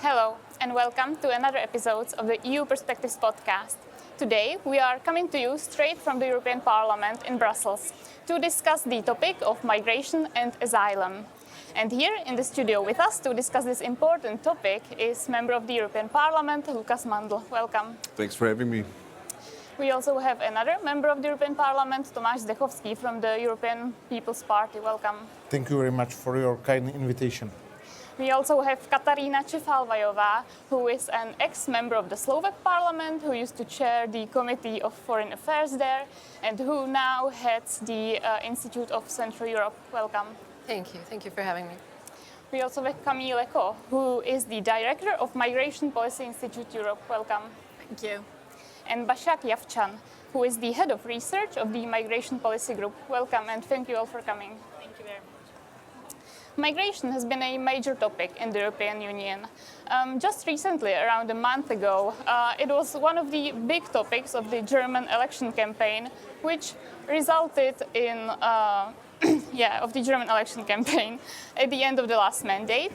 Hello and welcome to another episode of the EU Perspectives podcast. Today we are coming to you straight from the European Parliament in Brussels to discuss the topic of migration and asylum. And here in the studio with us to discuss this important topic is Member of the European Parliament, Lukas Mandl. Welcome. Thanks for having me. We also have another Member of the European Parliament, Tomáš Zdechovský from the European People's Party. Welcome. Thank you very much for your kind invitation. We also have Katarína Cséfalvayová, who is an ex-member of the Slovak Parliament, who used to chair the Committee of Foreign Affairs there, and who now heads the Institute of Central Europe. Welcome. Thank you for having me. We also have Camille Le Coz, who is the Director of Migration Policy Institute Europe. Welcome. Thank you. And Başak Yavçan, who is the Head of Research of the Migration Policy Group. Welcome and thank you all for coming. Thank you very much. Migration has been a major topic in the European Union. Just recently, around a month ago, it was one of the big topics of the German election campaign, which resulted in of the German election campaign at the end of the last mandate.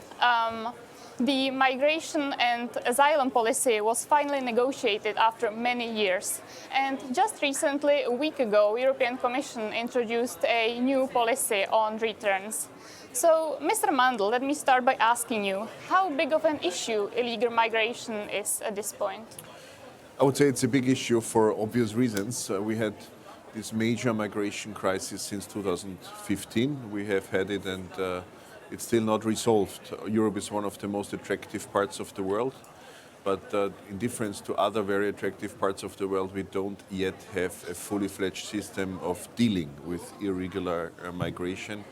The migration and asylum policy was finally negotiated after many years. And just recently, a week ago, European Commission introduced a new policy on returns. So, Mr. Mandl, let me start by asking you, how big of an issue illegal migration is at this point? I would say it's a big issue for obvious reasons. We had this major migration crisis since 2015. We have had it and it's still not resolved. Europe is one of the most attractive parts of the world, but in difference to other very attractive parts of the world, we don't yet have a fully fledged system of dealing with irregular migration.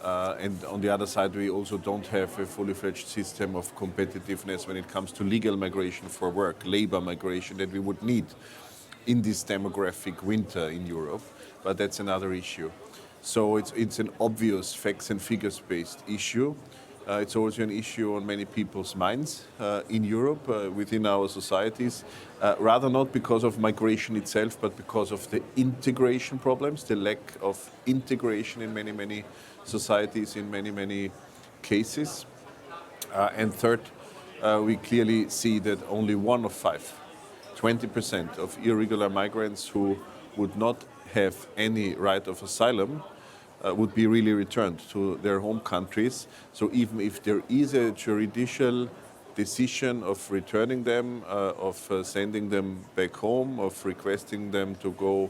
And on the other side, we also don't have a fully fledged system of competitiveness when it comes to legal migration for work, labor migration that we would need in this demographic winter in Europe, but that's another issue. So it's an obvious facts and figures based issue. It's also an issue on many people's minds in Europe, within our societies, rather not because of migration itself, but because of the integration problems, the lack of integration in many societies, in many cases. And third, we clearly see that only 1 of 5, 20% of irregular migrants who would not have any right of asylum would be really returned to their home countries. So even if there is a judicial decision of returning them, of sending them back home, of requesting them to go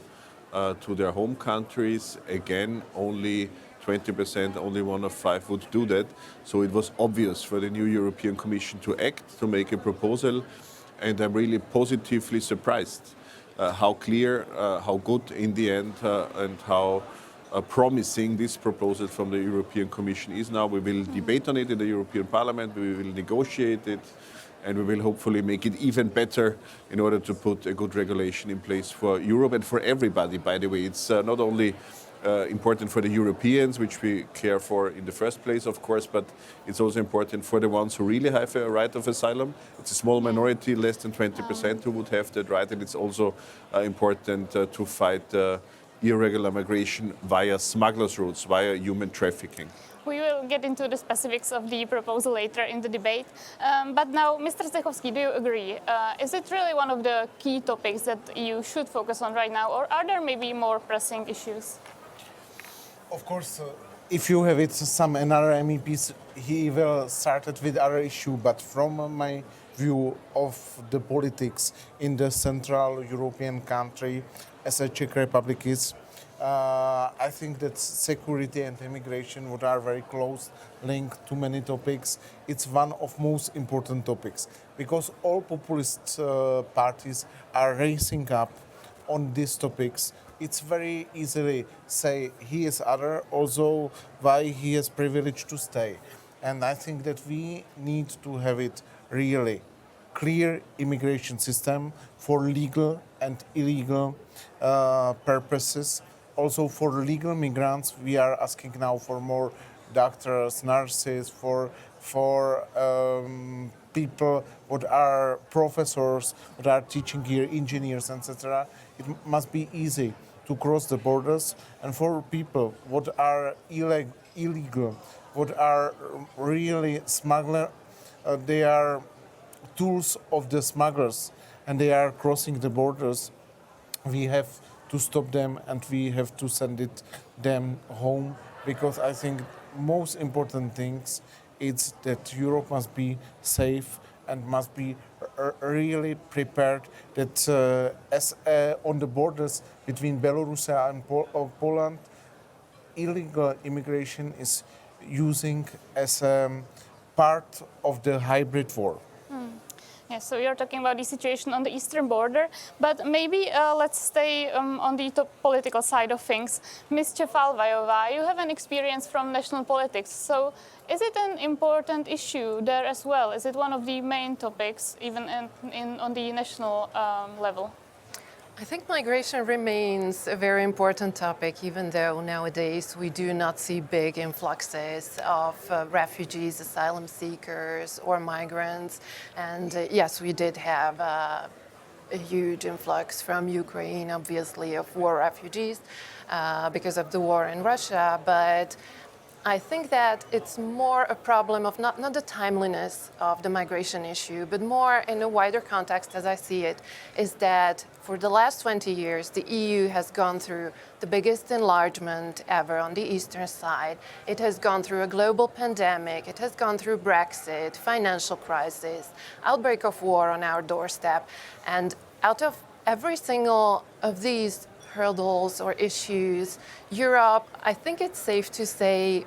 to their home countries, again, only 20%, only 1 of 5 would do that. So it was obvious for the new European Commission to act, to make a proposal, and I'm really positively surprised how clear, how good in the end, and how promising this proposal from the European Commission is now. We will debate on it in the European Parliament, we will negotiate it, and we will hopefully make it even better in order to put a good regulation in place for Europe and for everybody, by the way. It's not only important for the Europeans, which we care for in the first place, of course, but it's also important for the ones who really have a right of asylum. It's a small minority, less than 20%, who would have that right, and it's also important to fight irregular migration via smugglers' routes, via human trafficking. We will get into the specifics of the proposal later in the debate. But now, Mr. Zdechovský, do you agree? Is it really one of the key topics that you should focus on right now, or are there maybe more pressing issues? Of course, if you have it, some another MEPs, he will start it with other issue, but from my view of the politics in the Central European country, as a Czech Republic is, I think that security and immigration, what are very close linked to many topics, it's one of most important topics, because all populist parties are raising up on these topics. It's very easily say he is other, also why he has privilege to stay. And I think that we need to have it really clear immigration system for legal and illegal purposes. Also for legal migrants, we are asking now for more doctors, nurses, for people what are professors, what are teaching here, engineers, etc. It must be easy to cross the borders, and for people what are illegal, what are really smuggler, they are tools of the smugglers and they are crossing the borders, we have to stop them and we have to send them home, because I think most important things is that Europe must be safe and must be really prepared that as on the borders between Belarus and Poland, illegal immigration is using as part of the hybrid war. Yes, so you're talking about the situation on the eastern border, but maybe let's stay on the political side of things. Ms. Cséfalvayová, you have an experience from national politics, so is it an important issue there as well? Is it one of the main topics, even on the national level? I think migration remains a very important topic, even though nowadays we do not see big influxes of refugees, asylum seekers, or migrants. And yes, we did have a huge influx from Ukraine, obviously, of war refugees because of the war in Russia. But I think that it's more a problem of not the timeliness of the migration issue, but more in a wider context, as I see it, is that for the last 20 years, the EU has gone through the biggest enlargement ever on the eastern side. It has gone through a global pandemic. It has gone through Brexit, financial crisis, outbreak of war on our doorstep. And out of every single of these hurdles or issues, Europe, I think it's safe to say,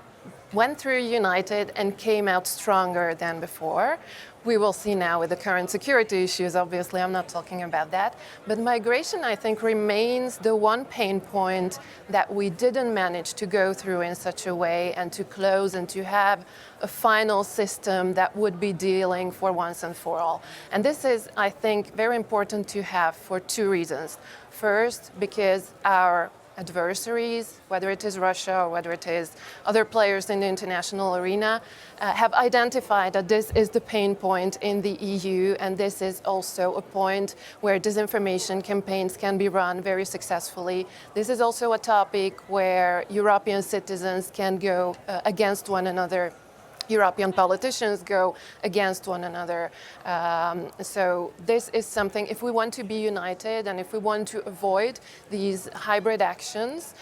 went through united and came out stronger than before. We will see now with the current security issues, obviously, I'm not talking about that. But migration, I think, remains the one pain point that we didn't manage to go through in such a way and to close and to have a final system that would be dealing for once and for all. And this is, I think, very important to have for two reasons. First, because our adversaries, whether it is Russia or whether it is other players in the international arena, have identified that this is the pain point in the EU, and this is also a point where disinformation campaigns can be run very successfully. This is also a topic where European citizens can go against one another. European politicians go against one another. So this is something, if we want to be united and if we want to avoid these hybrid actions,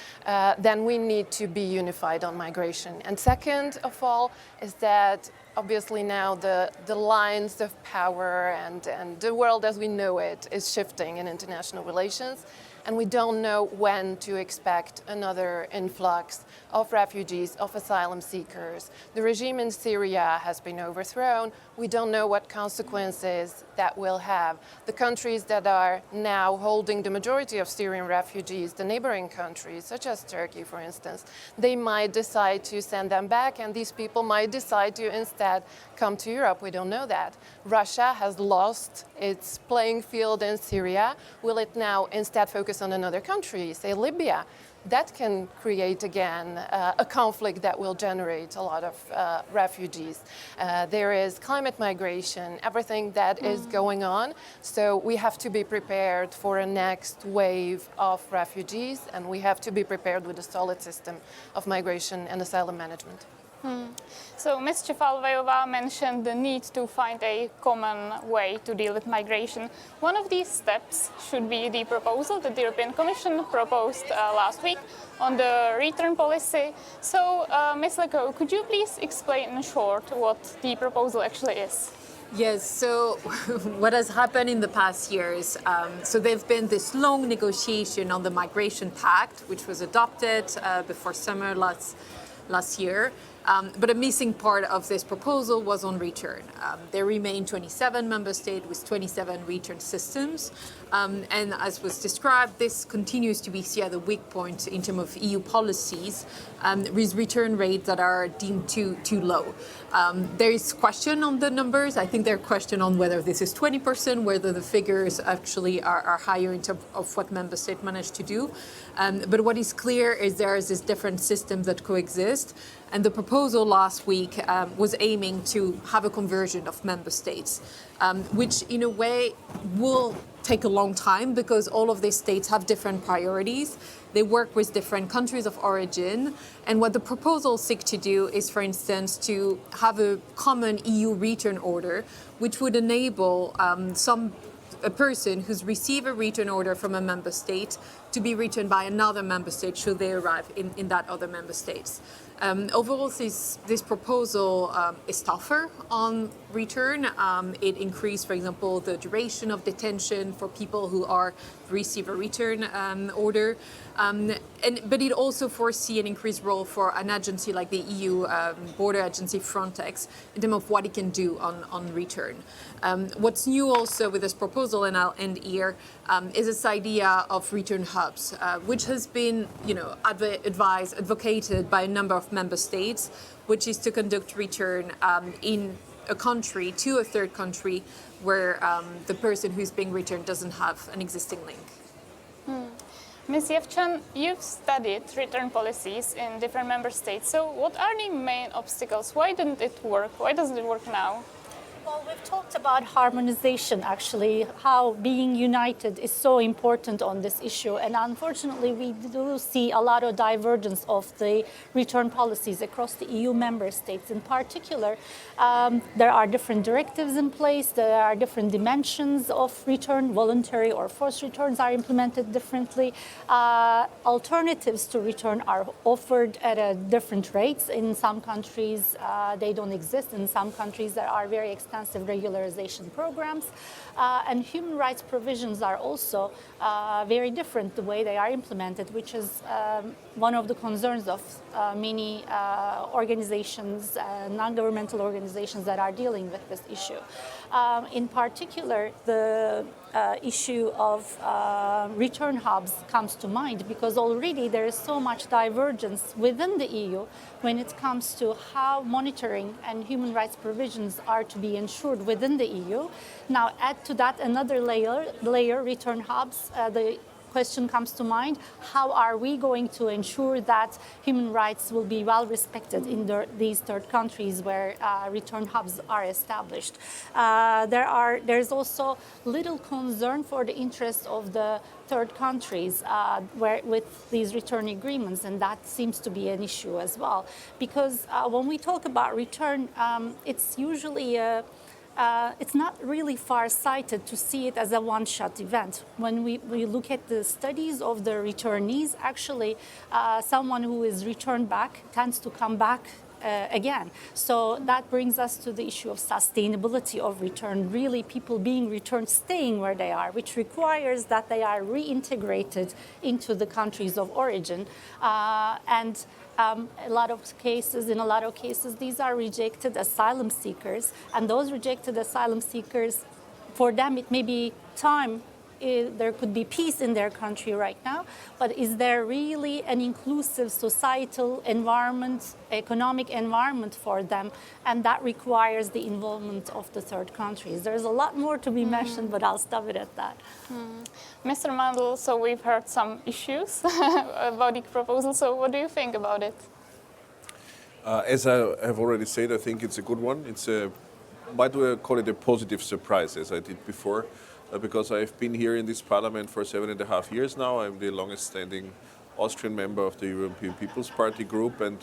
then we need to be unified on migration. And second of all is that obviously now the lines of power and the world as we know it is shifting in international relations. And we don't know when to expect another influx of refugees, of asylum seekers. The regime in Syria has been overthrown. We don't know what consequences that will have. The countries that are now holding the majority of Syrian refugees, the neighboring countries, such as Turkey, for instance, they might decide to send them back, and these people might decide to instead come to Europe. We don't know that. Russia has lost its playing field in Syria. Will it now instead focus on another country, say Libya? That can create again a conflict that will generate a lot of refugees. There is climate migration, everything that is going on. So we have to be prepared for a next wave of refugees, and we have to be prepared with a solid system of migration and asylum management. So Ms. Cséfalvayová mentioned the need to find a common way to deal with migration. One of these steps should be the proposal that the European Commission proposed last week on the return policy. So Ms. Le Coz, could you please explain in short what the proposal actually is? Yes, so what has happened in the past years, so there's been this long negotiation on the Migration Pact, which was adopted before summer last year. But a missing part of this proposal was on return. There remain 27 member states with 27 return systems. And as was described, this continues to be seen as a weak point in terms of EU policies with return rates that are deemed too low. There is question on the numbers. I think there's question on whether this is 20%, whether the figures actually are higher in terms of what member states managed to do. But what is clear is there is this different systems that coexist. And the proposal last week was aiming to have a conversion of member states, which in a way will take a long time because all of these states have different priorities. They work with different countries of origin. And what the proposals seek to do is, for instance, to have a common EU return order, which would enable a person who's received a return order from a member state to be returned by another member state should they arrive in that other member states. Overall, this proposal is tougher on return. It increased, for example, the duration of detention for people who receive a return order. But it also foresee an increased role for an agency like the EU border agency Frontex in terms of what it can do on return. What's new also with this proposal, and I'll end here, is this idea of return hubs, which has been, advocated by a number of member states, which is to conduct return in a country to a third country where the person who's being returned doesn't have an existing link. Ms. Yavçan, you've studied return policies in different member states. So what are the main obstacles? Why didn't it work? Why doesn't it work now? Well, we've talked about harmonization, actually, how being united is so important on this issue. And unfortunately, we do see a lot of divergence of the return policies across the EU member states. In particular, there are different directives in place. There are different dimensions of return. Voluntary or forced returns are implemented differently. Alternatives to return are offered at different rates. In some countries, they don't exist. In some countries, there are very extensive regularization programs, and human rights provisions are also very different the way they are implemented, which is one of the concerns of many organizations, non-governmental organizations that are dealing with this issue. In particular, the issue of return hubs comes to mind because already there is so much divergence within the EU when it comes to how monitoring and human rights provisions are to be ensured within the EU. Now add to that another layer return hubs. The question comes to mind, how are we going to ensure that human rights will be well respected in these third countries where return hubs are established? There's also little concern for the interests of the third countries with these return agreements, and that seems to be an issue as well. Because when we talk about return, it's usually it's not really far-sighted to see it as a one-shot event. When we look at the studies of the returnees, actually someone who is returned back tends to come back again. So that brings us to the issue of sustainability of return, really people being returned, staying where they are, which requires that they are reintegrated into the countries of origin. In a lot of cases, these are rejected asylum seekers, and those rejected asylum seekers, for them it may be time. There could be peace in their country right now, but is there really an inclusive societal environment, economic environment for them? And that requires the involvement of the third countries. There's a lot more to be mentioned, but I'll stop it at that. Mr. Mandl, so we've heard some issues about the proposal. So what do you think about it? As I have already said, I think it's a good one. Why do I call it a positive surprise, as I did before? Because I've been here in this parliament for 7.5 years now. I'm the longest standing Austrian member of the European People's Party group, and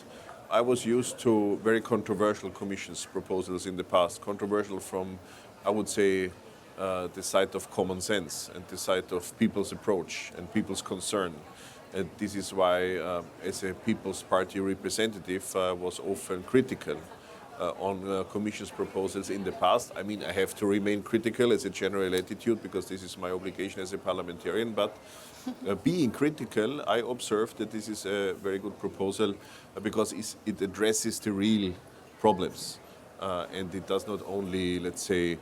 I was used to very controversial Commission's proposals in the past. Controversial from, I would say, the side of common sense and the side of people's approach and people's concern. And this is why, as a People's Party representative, I was often critical on Commission's proposals in the past. I mean, I have to remain critical as a general attitude because this is my obligation as a parliamentarian, but being critical, I observed that this is a very good proposal because it addresses the real problems and it does not only, let's say,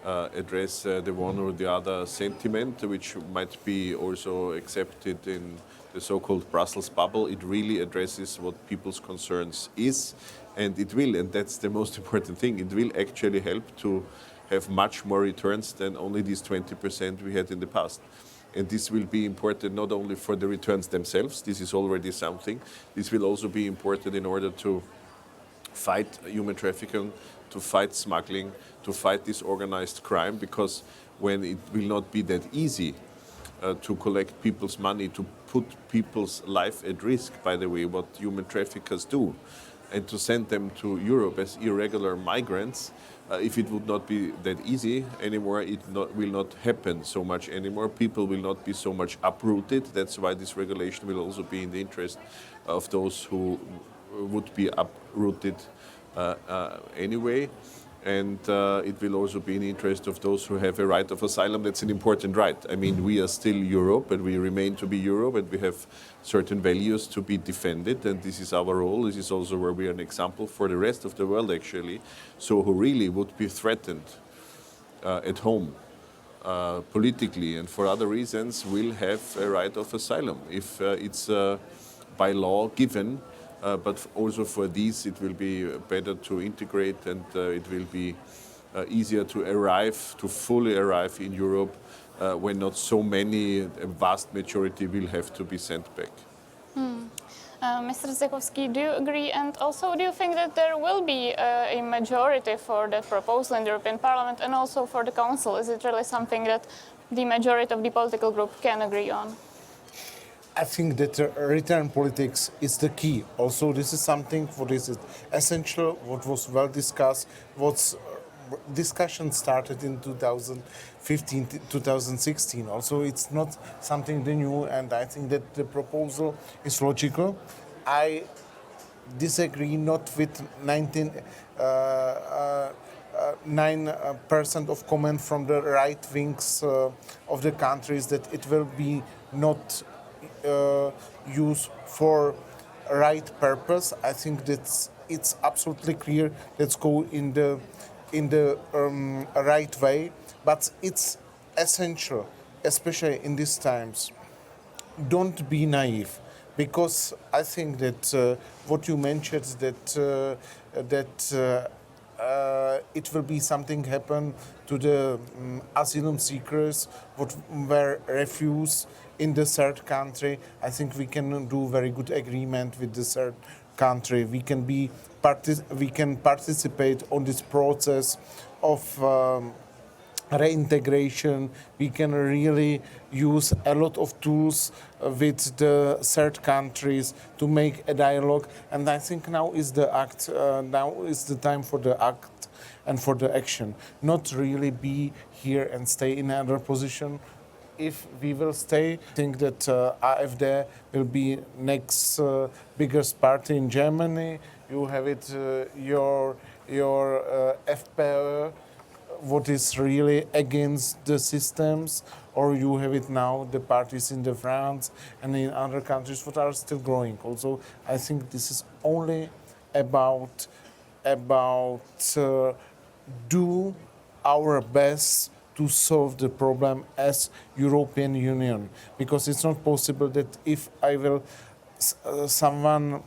address the one or the other sentiment, which might be also accepted in the so-called Brussels bubble. It really addresses what people's concerns is. And it will, and that's the most important thing, it will actually help to have much more returns than only these 20% we had in the past. And this will be important not only for the returns themselves, this is already something, this will also be important in order to fight human trafficking, to fight smuggling, to fight this organized crime, because when it will not be that easy to collect people's money, to put people's life at risk, by the way, what human traffickers do, and to send them to Europe as irregular migrants, if it would not be that easy anymore, it will not happen so much anymore. People will not be so much uprooted. That's why this regulation will also be in the interest of those who would be uprooted anyway. And it will also be in the interest of those who have a right of asylum. That's an important right. I mean, we are still Europe, and we remain to be Europe, and we have certain values to be defended, and this is our role. This is also where we are an example for the rest of the world, actually. So who really would be threatened at home, politically, and for other reasons, will have a right of asylum if it's by law given. But also for these, it will be better to integrate, and it will be easier to arrive, to fully arrive in Europe when not so many, a vast majority will have to be sent back. Mr. Zdechovský, do you agree? And also, do you think that there will be a majority for that proposal in the European Parliament and also for the Council? Is it really something that the majority of the political group can agree on? I think that return politics is the key. Also, this is something what is essential, what was well discussed, what's discussion started in 2015, 2016. Also, it's not something new, and I think that the proposal is logical. I disagree not with 9% of comment from the right wings of the countries that it will be not used for right purpose. I think that it's absolutely clear. Let's go in the right way, but it's essential, especially in these times. Don't be naive, because I think that what you mentioned, that it will be something happen to the asylum seekers what were refused in the third country. I think we can do very good agreement with the third country. We can participate on this process of reintegration. We can really use a lot of tools with the third countries to make a dialogue. And I think now is the act. Now is the time for the act and for the action. Not really be here and stay in another position. If we will stay, I think that AfD will be next biggest party in Germany. You have it, your FPÖ, what is really against the systems, or you have it now, the parties in the France and in other countries what are still growing. Also, I think this is only about do our best to solve the problem as European Union, because it's not possible that if I will someone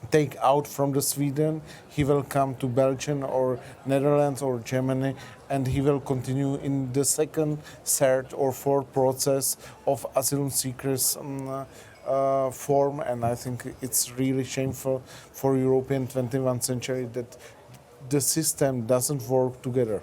take out from the Sweden, he will come to Belgium or Netherlands or Germany, and he will continue in the second, third or fourth process of asylum seekers form. And I think it's really shameful for European 21st century that the system doesn't work together.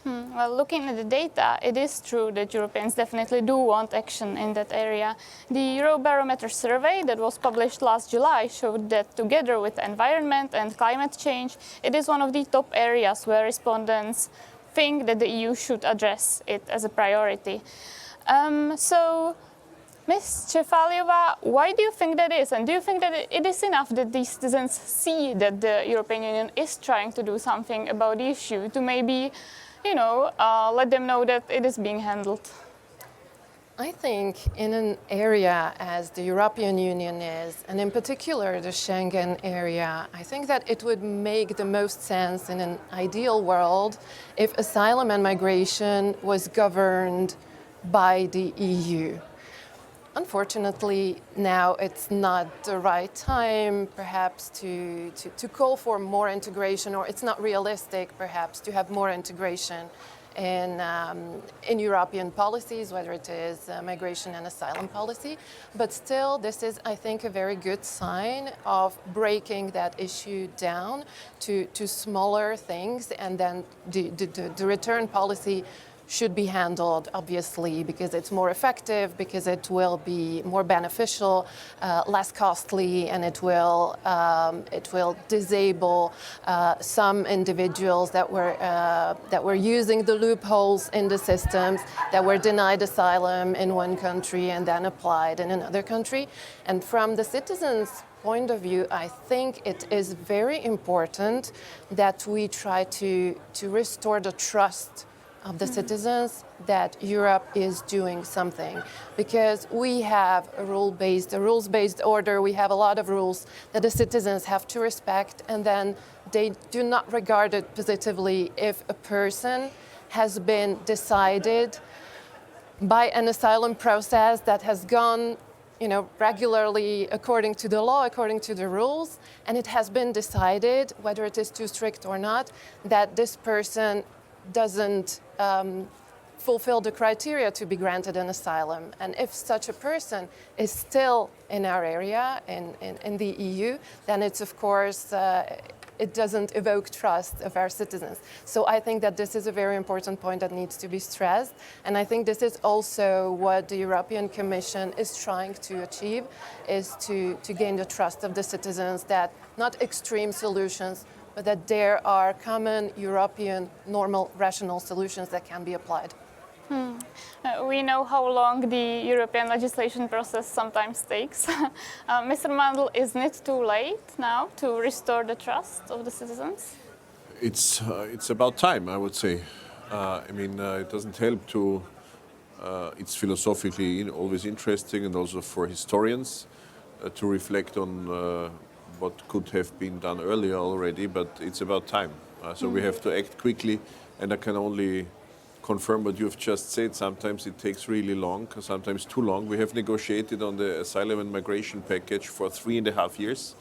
Well, looking at the data, it is true that Europeans definitely do want action in that area. The Eurobarometer survey that was published last July showed that together with environment and climate change, it is one of the top areas where respondents think that the EU should address it as a priority. So, Ms. Cséfalvayová, why do you think that is? And do you think that it is enough that these citizens see that the European Union is trying to do something about the issue to maybe let them know that it is being handled? I think in an area as the European Union is, and in particular the Schengen area, I think that it would make the most sense in an ideal world if asylum and migration was governed by the EU. Unfortunately, now it's not the right time, perhaps, to call for more integration, or it's not realistic, perhaps, to have more integration in European policies, whether it is migration and asylum policy. But still, this is, I think, a very good sign of breaking that issue down to smaller things, and then the return policy should be handled, obviously, because it's more effective, because it will be more beneficial, less costly, and it will disable some individuals that were using the loopholes in the systems, that were denied asylum in one country and then applied in another country. And from the citizens' point of view, I think it is very important that we try to restore the trust of the citizens that Europe is doing something, because we have a rules-based order. We have a lot of rules that the citizens have to respect, and then they do not regard it positively if a person has been decided by an asylum process that has gone, regularly according to the law, according to the rules, and it has been decided, whether it is too strict or not, that this person doesn't fulfill the criteria to be granted an asylum. And if such a person is still in our area, in the EU, then it's, of course, it doesn't evoke trust of our citizens. So I think that this is a very important point that needs to be stressed. And I think this is also what the European Commission is trying to achieve, is to gain the trust of the citizens, that not extreme solutions, but that there are common European, normal, rational solutions that can be applied. We know how long the European legislation process sometimes takes. Mr. Mandl, isn't it too late now to restore the trust of the citizens? It's about time, I would say. It doesn't help to. It's philosophically always interesting, and also for historians to reflect on what could have been done earlier already, but it's about time. So we have to act quickly, and I can only confirm what you've just said. Sometimes it takes really long, sometimes too long. We have negotiated on the asylum and migration package for 3.5 years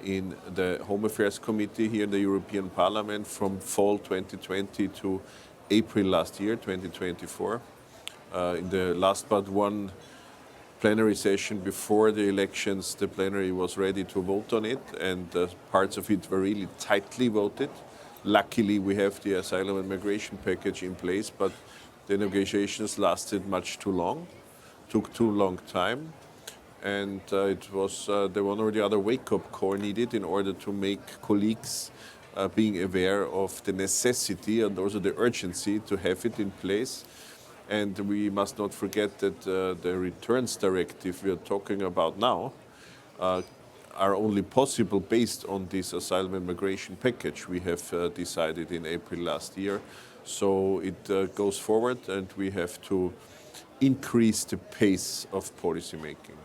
in the Home Affairs Committee here in the European Parliament, from fall 2020 to April last year, 2024. In the last but one plenary session before the elections, the plenary was ready to vote on it, and parts of it were really tightly voted. Luckily, we have the asylum and migration package in place, but the negotiations lasted much too long, took too long time, and it was the one or the other wake-up call needed in order to make colleagues being aware of the necessity and also the urgency to have it in place. And we must not forget that the returns directive we are talking about now are only possible based on this asylum and migration package we have decided in April last year. So it goes forward, and we have to increase the pace of policy making.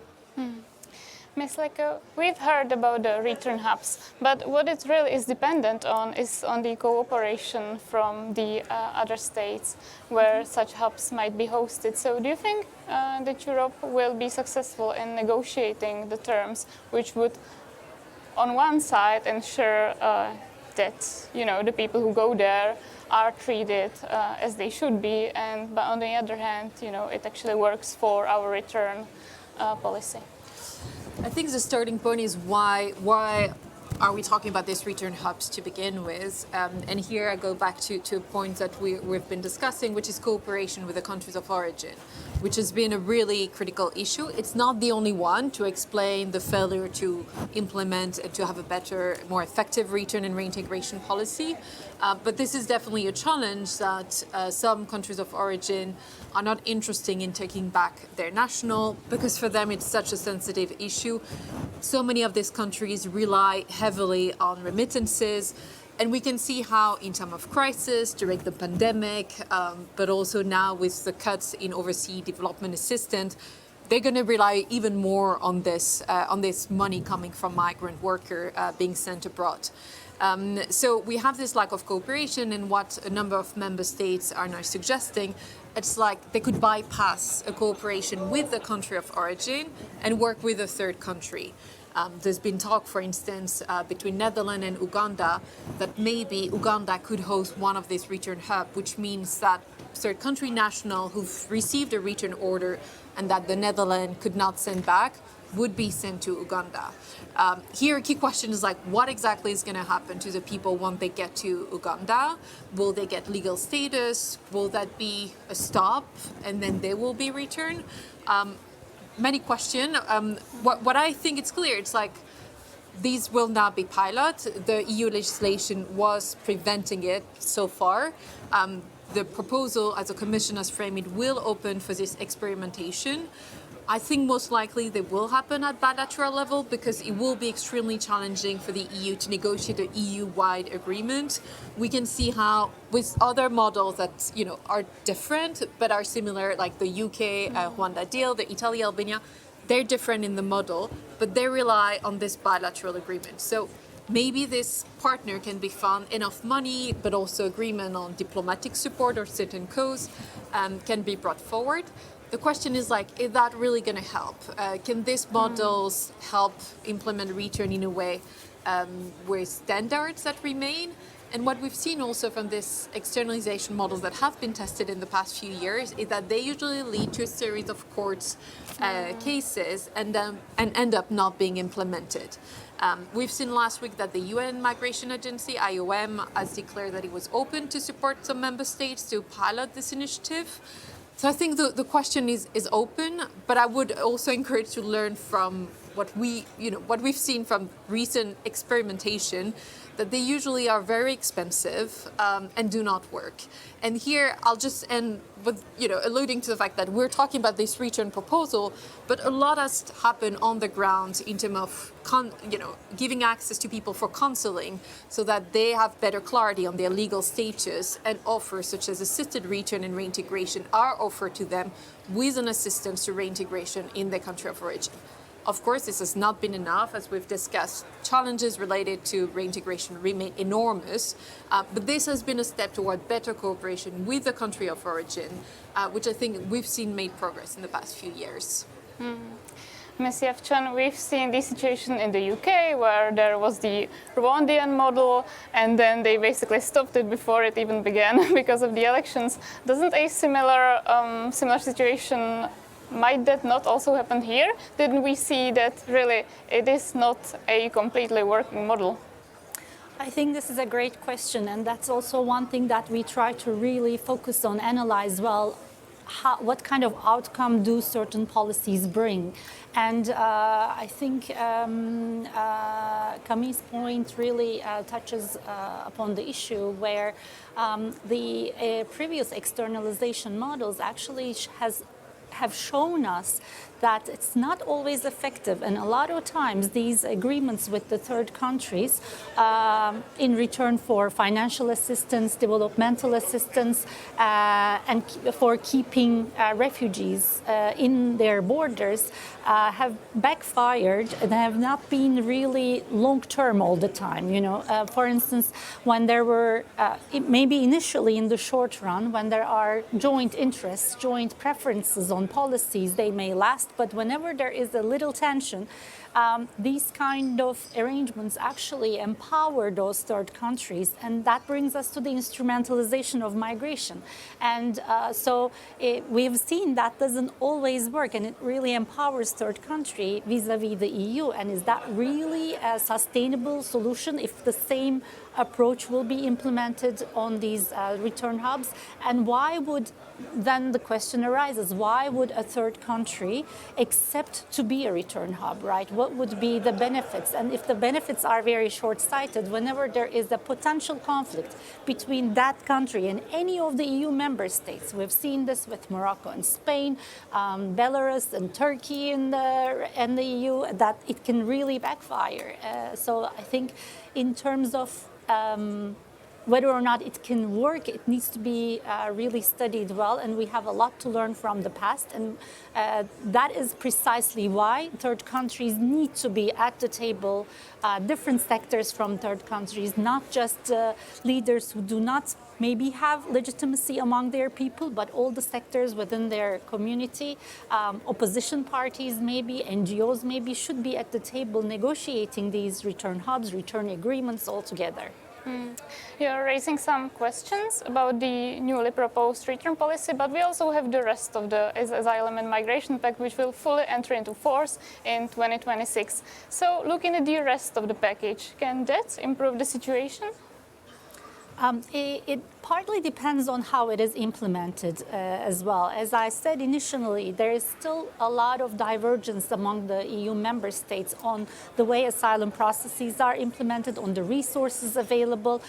Ms. Le Coz, we've heard about the return hubs, but what it really is dependent on is on the cooperation from the other states where such hubs might be hosted. So do you think that Europe will be successful in negotiating the terms which would, on one side, ensure that the people who go there are treated as they should be, but on the other hand, it actually works for our return policy? I think the starting point is why are we talking about these return hubs to begin with? And here I go back to a point that we've been discussing, which is cooperation with the countries of origin, which has been a really critical issue. It's not the only one to explain the failure to implement and to have a better, more effective return and reintegration policy. But this is definitely a challenge that some countries of origin are not interested in taking back their national, because for them it's such a sensitive issue. So many of these countries rely heavily on remittances, and we can see how in time of crisis, during the pandemic, but also now with the cuts in overseas development assistance, they're going to rely even more on this money coming from migrant workers being sent abroad. So we have this lack of cooperation, and what a number of member states are now suggesting, it's like they could bypass a cooperation with the country of origin and work with a third country. There's been talk, for instance, between Netherlands and Uganda, that maybe Uganda could host one of these return hubs, which means that third country national who've received a return order and that the Netherlands could not send back would be sent to Uganda. Here, a key question is like, what exactly is going to happen to the people when they get to Uganda? Will they get legal status? Will that be a stop and then they will be returned? Many questions. What I think it's clear, it's like these will not be pilot. The EU legislation was preventing it so far. The proposal, as the Commission has framed it, will open for this experimentation. I think most likely they will happen at bilateral level because it will be extremely challenging for the EU to negotiate an EU-wide agreement. We can see how with other models that are different but are similar, like the UK Rwanda deal, the Italy Albania, they're different in the model, but they rely on this bilateral agreement. So maybe this partner can be found enough money, but also agreement on diplomatic support or certain cause can be brought forward. The question is like, is that really going to help? Can these models help implement return in a way with standards that remain? And what we've seen also from this externalization models that have been tested in the past few years is that they usually lead to a series of court cases and end up not being implemented. We've seen last week that the UN Migration Agency, IOM, has declared that it was open to support some member states to pilot this initiative. So I think the question is open, but I would also encourage to learn from what we've seen from recent experimentation, that they usually are very expensive and do not work. And here I'll just end with alluding to the fact that we're talking about this return proposal, but a lot has happened on the ground in terms of giving access to people for counseling so that they have better clarity on their legal status, and offers such as assisted return and reintegration are offered to them with an assistance to reintegration in their country of origin. Of course, this has not been enough, as we've discussed. Challenges related to reintegration remain enormous, but this has been a step toward better cooperation with the country of origin, which I think we've seen made progress in the past few years. Ms. Yavçan, we've seen this situation in the UK where there was the Rwandan model and then they basically stopped it before it even began because of the elections. Doesn't a similar situation, might that not also happen here? Didn't we see that really it is not a completely working model? I think this is a great question, and that's also one thing that we try to really focus on, analyze well. What kind of outcome do certain policies bring? And I think Camille's point really touches upon the issue where the previous externalization models actually have shown us that it's not always effective, and a lot of times these agreements with the third countries in return for financial assistance, developmental assistance, and for keeping refugees in their borders have backfired and have not been really long-term all the time. For instance, when there were maybe initially in the short run, when there are joint interests, joint preferences on policies, they may last. But whenever there is a little tension, these kind of arrangements actually empower those third countries, and that brings us to the instrumentalization of migration. And so we've seen that doesn't always work, and it really empowers third country vis-a-vis the EU. And is that really a sustainable solution if the same approach will be implemented on these return hubs? And why would then the question arises, why would a third country accept to be a return hub, right? What would be the benefits? And if the benefits are very short-sighted, whenever there is a potential conflict between that country and any of the EU member states, we've seen this with Morocco and Spain, Belarus and Turkey and the EU, that it can really backfire. So I think in terms of whether or not it can work, it needs to be really studied well, and we have a lot to learn from the past. And that is precisely why third countries need to be at the table, different sectors from third countries, not just leaders who do not maybe have legitimacy among their people, but all the sectors within their community, opposition parties maybe, NGOs maybe, should be at the table negotiating these return hubs, return agreements all together. You're raising some questions about the newly proposed return policy, but we also have the rest of the Asylum and Migration Pact, which will fully enter into force in 2026. So looking at the rest of the package, can that improve the situation? It partly depends on how it is implemented as well. As I said initially, there is still a lot of divergence among the EU member states on the way asylum processes are implemented, on the resources available.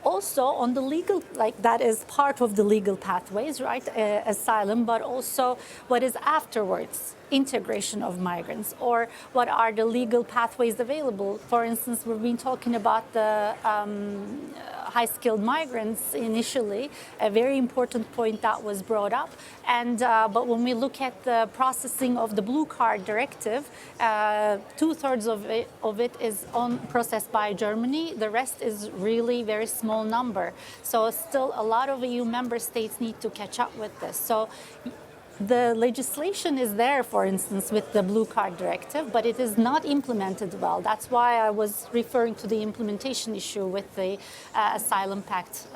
Also on the legal, like that is part of the legal pathways, right? Asylum, but also what is afterwards, integration of migrants, or what are the legal pathways available. For instance, we've been talking about the high-skilled migrants initially, a very important point that was brought up. And but when we look at the processing of the Blue Card Directive, 2/3 of it is processed by Germany. The rest is really very small number. So still a lot of EU member states need to catch up with this. So the legislation is there, for instance, with the Blue Card Directive, but it is not implemented well. That's why I was referring to the implementation issue with the Asylum Pact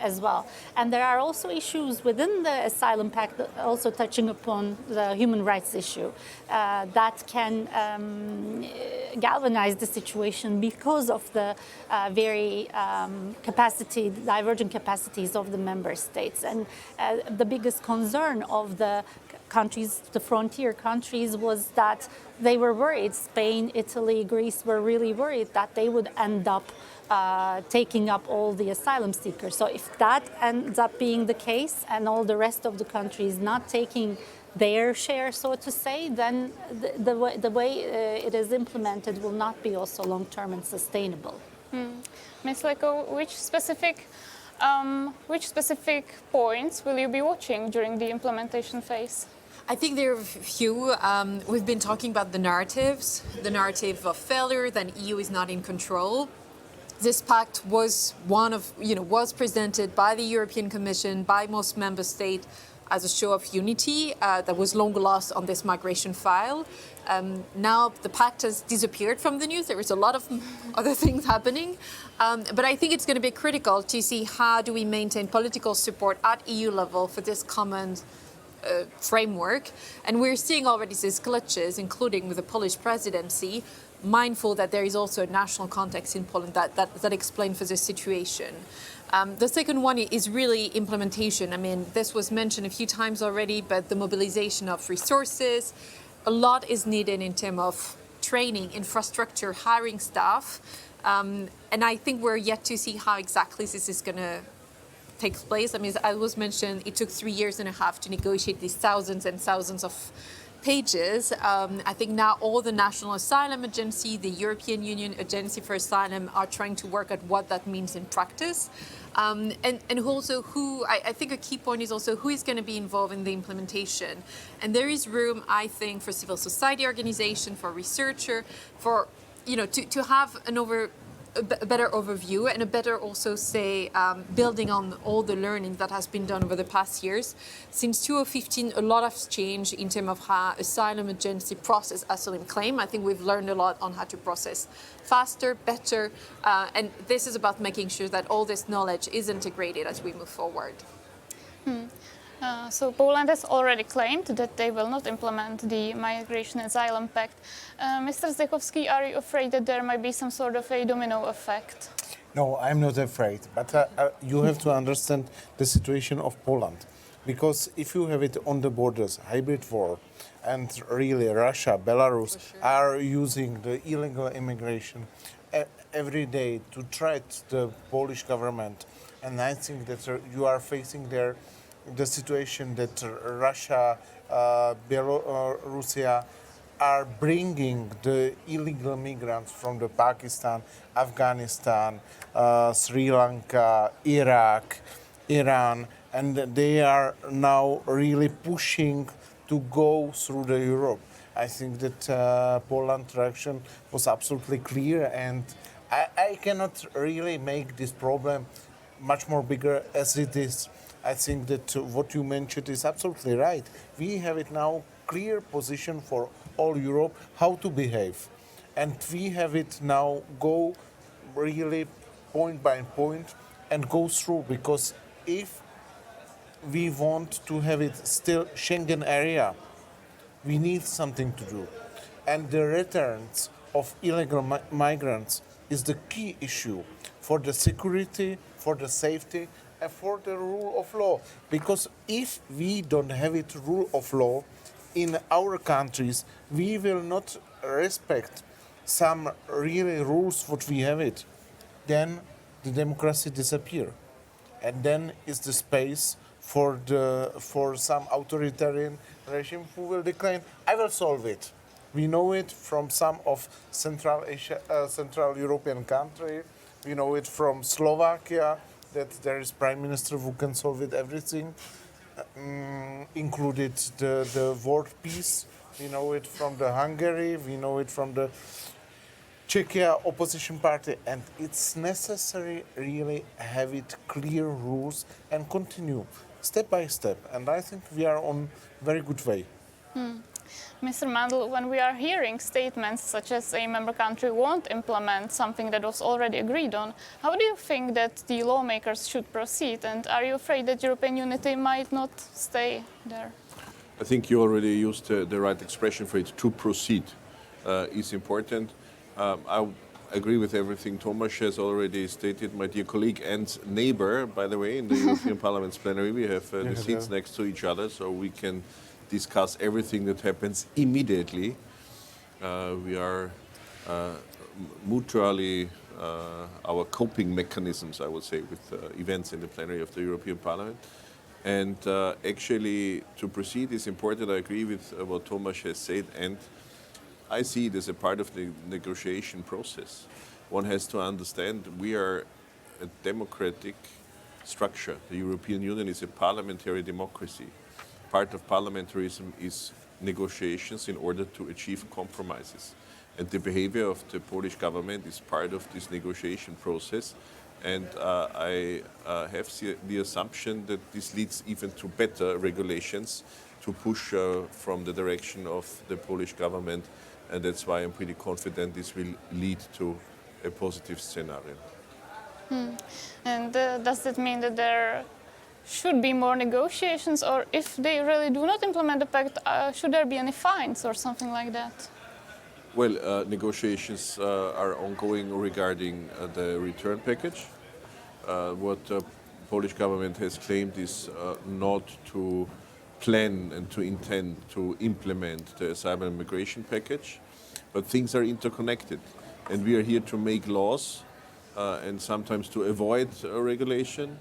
as well. And there are also issues within the Asylum Pact also touching upon the human rights issue that can galvanize the situation because of the very divergent capacities of the member states. And the biggest concern of the countries, the frontier countries, was that they were worried. Spain, Italy, Greece were really worried that they would end up taking up all the asylum seekers. So if that ends up being the case and all the rest of the countries not taking their share, so to say, then the way it is implemented will not be also long-term and sustainable. Ms. Le Coz, which specific points will you be watching during the implementation phase? I think there are a few. We've been talking about the narrative of failure, that EU is not in control. This pact was was presented by the European Commission, by most member states, as a show of unity that was long lost on this migration file. Now the pact has disappeared from the news. There is a lot of other things happening. But I think it's going to be critical to see how do we maintain political support at EU level for this common framework. And we're seeing already these glitches, including with the Polish presidency, mindful that there is also a national context in Poland that explain for this situation. The second one is really implementation. I mean, this was mentioned a few times already, but the mobilization of resources, a lot is needed in terms of training, infrastructure, hiring staff. And I think we're yet to see how exactly this is going to take place. I mean, as was mentioned, it took 3.5 years to negotiate these thousands and thousands of pages. I think now all the National Asylum Agency, the European Union Agency for Asylum are trying to work at what that means in practice. And also I think a key point is also who is going to be involved in the implementation. And there is room, I think, for civil society organization, for researcher, for, to have a better overview and a better also say building on all the learning that has been done over the past years. Since 2015, a lot has changed in terms of how asylum agency process asylum claim. I think we've learned a lot on how to process faster, better, and this is about making sure that all this knowledge is integrated as we move forward. So Poland has already claimed that they will not implement the Migration Asylum Pact. Mr. Zdechovský, are you afraid that there might be some sort of a domino effect? No, I'm not afraid. But you have to understand the situation of Poland. Because if you have it on the borders, hybrid war, and really Russia, Belarus are using the illegal immigration every day to threat the Polish government. And I think that you are facing there the situation that Russia, Belarus are bringing the illegal migrants from the Pakistan, Afghanistan, Sri Lanka, Iraq, Iran, and they are now really pushing to go through the Europe. I think that Poland's reaction was absolutely clear, and I cannot really make this problem much more bigger as it is. I think that what you mentioned is absolutely right. We have it now clear position for all Europe how to behave, and we have it now go really point by point and go through, because if we want to have it still Schengen area, we need something to do. And the returns of illegal migrants is the key issue for the security, for the safety, and for the rule of law. Because if we don't have it rule of law in our countries, we will not respect some really rules what we have it, then the democracy disappear. And then is the space for some authoritarian regime who will declare, I will solve it. We know it from some of Central Asia, Central European countries. We know it from Slovakia, that there is prime minister who can solve it everything, included the world peace. We know it from the Hungary. We know it from the Czechia opposition party, and it's necessary really have it clear rules and continue step by step. And I think we are on very good way. Mr. Mandl, when we are hearing statements such as a member country won't implement something that was already agreed on, how do you think that the lawmakers should proceed? And are you afraid that European unity might not stay there? I think you already used the right expression for it. To proceed is important. I agree with everything Tomáš has already stated, my dear colleague and neighbor, by the way, in the European Parliament's plenary. We have the seats next to each other, so we can discuss everything that happens immediately. We are mutually our coping mechanisms, I would say, with events in the plenary of the European Parliament. And actually, to proceed is important. I agree with what Tomáš has said, and I see it as a part of the negotiation process. One has to understand we are a democratic structure. The European Union is a parliamentary democracy. Part of parliamentarism is negotiations in order to achieve compromises. And the behavior of the Polish government is part of this negotiation process. And I have the assumption that this leads even to better regulations to push from the direction of the Polish government. And that's why I'm pretty confident this will lead to a positive scenario. And does that mean that there should be more negotiations, or if they really do not implement the pact, should there be any fines or something like that? Well, negotiations are ongoing regarding the return package. What the Polish government has claimed is not to plan and to intend to implement the asylum and migration package, but things are interconnected, and we are here to make laws and sometimes to avoid a regulation,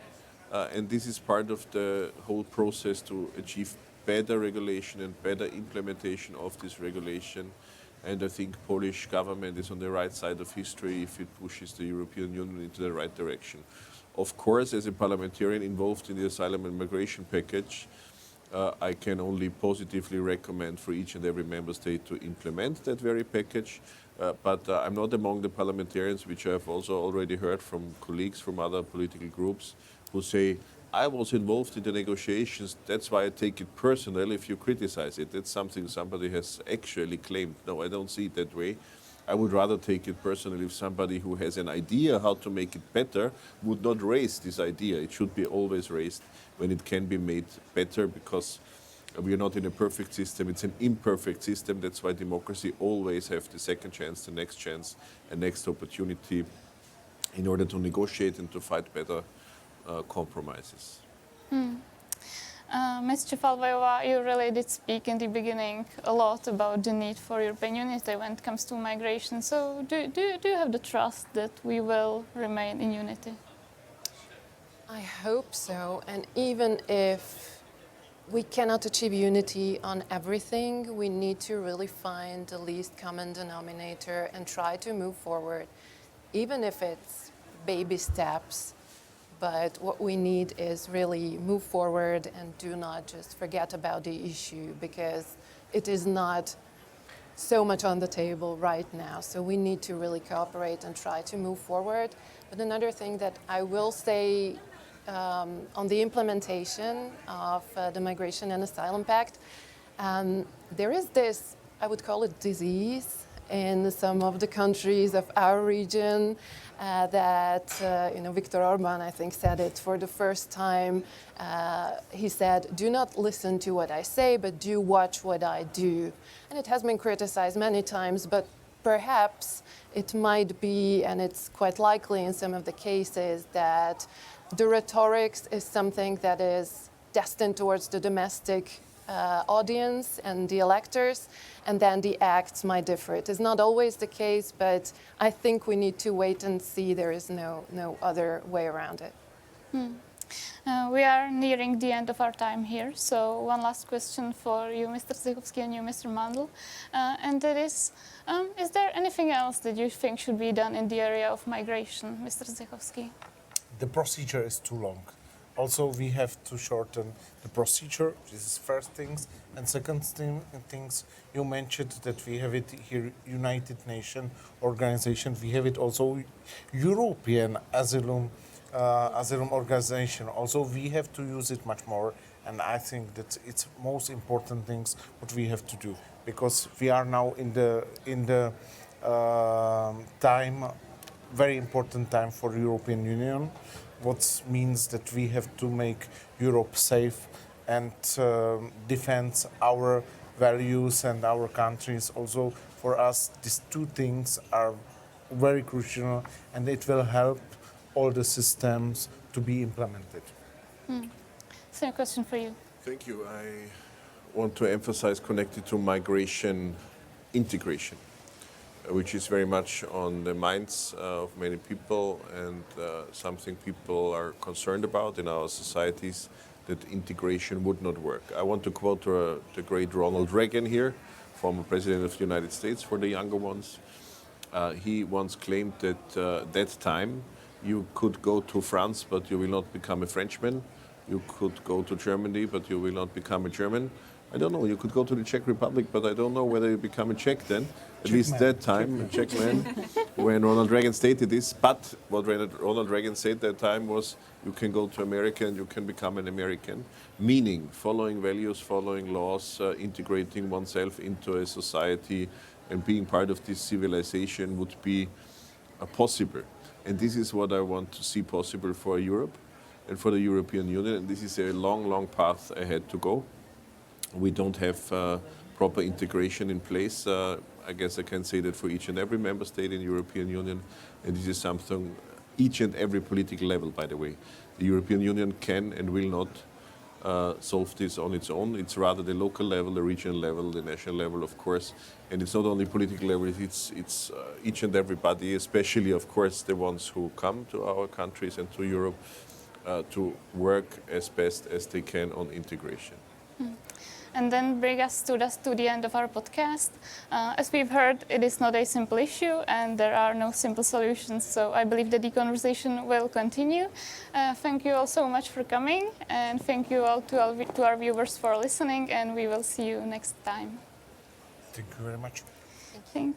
and this is part of the whole process to achieve better regulation and better implementation of this regulation. And I think Polish government is on the right side of history if it pushes the European Union into the right direction. Of course, as a parliamentarian involved in the asylum and migration package, I can only positively recommend for each and every member state to implement that very package. But I'm not among the parliamentarians, which I've also already heard from colleagues from other political groups, who say, I was involved in the negotiations, that's why I take it personal if you criticize it. That's something somebody has actually claimed. No, I don't see it that way. I would rather take it personally if somebody who has an idea how to make it better would not raise this idea. It should be always raised when it can be made better, because we are not in a perfect system. It's an imperfect system. That's why democracy always have the second chance, the next opportunity in order to negotiate and to fight better compromises. Ms. Cséfalvayová, you really did speak in the beginning a lot about the need for European unity when it comes to migration. So do you have the trust that we will remain in unity? I hope so. And even if we cannot achieve unity on everything. We need to really find the least common denominator and try to move forward, even if it's baby steps. But what we need is really move forward and do not just forget about the issue, because it is not so much on the table right now. So we need to really cooperate and try to move forward. But another thing that I will say on the implementation of the Migration and Asylum Pact, there is this, I would call it disease, in some of the countries of our region that, Viktor Orban, I think, said it for the first time. He said, do not listen to what I say, but do watch what I do. And it has been criticized many times, but perhaps it might be, and it's quite likely in some of the cases, that the rhetoric is something that is destined towards the domestic audience and the electors, and then the acts might differ. It is not always the case, but I think we need to wait and see. There is no other way around it. We are nearing the end of our time here, so one last question for you, Mr. Zdechovský, and you, Mr. Mandl, and that is there anything else that you think should be done in the area of migration, Mr. Zdechovský? The procedure is too long. Also, we have to shorten the procedure. This is first things. And second things, you mentioned that we have it here, United Nations organization. We have it also European asylum organization. Also, we have to use it much more. And I think that it's most important things what we have to do, because we are now in the time, very important time for European Union. What means that we have to make Europe safe and defend our values and our countries. Also, for us, these two things are very crucial, and it will help all the systems to be implemented. Same question for you. Thank you. I want to emphasize, connected to migration, integration, which is very much on the minds of many people, and something people are concerned about in our societies, that integration would not work. I want to quote the great Ronald Reagan here, former President of the United States, for the younger ones. He once claimed that that time you could go to France, but you will not become a Frenchman. You could go to Germany, but you will not become a German. I don't know, you could go to the Czech Republic, but I don't know whether you become a Czech then. At least that time, a Czech man, when Ronald Reagan stated this. But what Ronald Reagan said that time was, you can go to America and you can become an American. Meaning, following values, following laws, integrating oneself into a society and being part of this civilization would be possible. And this is what I want to see possible for Europe and for the European Union. And this is a long, long path ahead to go. We don't have proper integration in place. I guess I can say that for each and every member state in the European Union. And this is something, each and every political level, by the way. The European Union can and will not solve this on its own. It's rather the local level, the regional level, the national level, of course. And it's not only political level, it's each and everybody, especially, of course, the ones who come to our countries and to Europe, to work as best as they can on integration. And then bring us to the end of our podcast. As we've heard, it is not a simple issue, and there are no simple solutions. So I believe that the conversation will continue. Thank you all so much for coming, and thank you all to our viewers for listening. And we will see you next time. Thank you very much. Thank you.